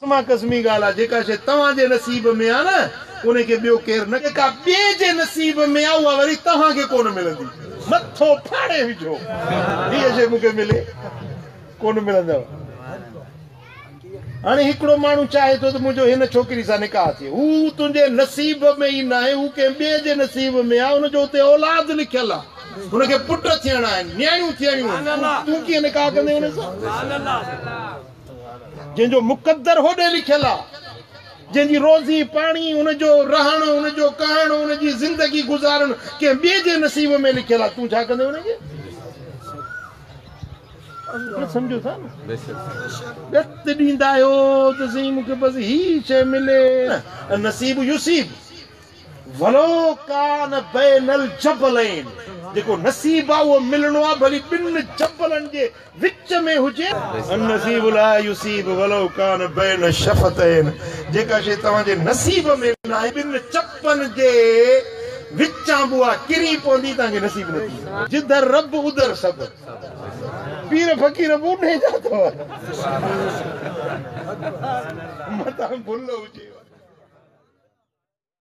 मां कसमी ॻाल्हि आहे जेका शइ तव्हांजे नसीब में आहे न उनखे ॿियो केरु न जेका ॿिए जे नसीब में आहे उहा वरी तव्हांखे कोन मिलंदी मथो फाड़े विझो हीअ शइ मूंखे मिले कोन मिलंदव हाणे हिकिड़ो माण्हू चाहे थो त मुंहिंजो हिन छोकिरी सां निकाह थिए हू तुंहिंजे नसीब में ई न आहे हू कंहिं ॿिए जे नसीब में आहे हुनजो उते औलाद लिखियल आहे हुनखे पुट थियणा आहिनि न्याणियूं थियणियूं आहिनि तूं कीअं निकाह कंदे हुन सां जंहिंजो मुक़द्दर होॾे लिखियल आहे जंहिंजी रोज़ी पाणी हुनजो रहण हुनजो करण हुनजी ज़िंदगी गुज़ारण कंहिं ॿिए जे नसीब में लिखियल आहे तूं छा कंदे हुनखे समझो था न ॾत ॾींदा आहियो त साईं मूंखे बसि ही शइ मिले नसीब युसीब वलो कान बैनल जबलैन जेको नसीब आहे उहो मिलणो आहे भली ॿिनि जबलनि जे विच में हुजे नसीब ला युसीब वलो कान बैन शफतैन जेका शइ तव्हांजे नसीब में न आहे ॿिनि चपनि जे विचां बुआ किरी पवंदी तव्हांखे नसीब न थी जिधर रब उधर सब पीर फ़कीर बूढ़े जा अथव मथां भुल हुजे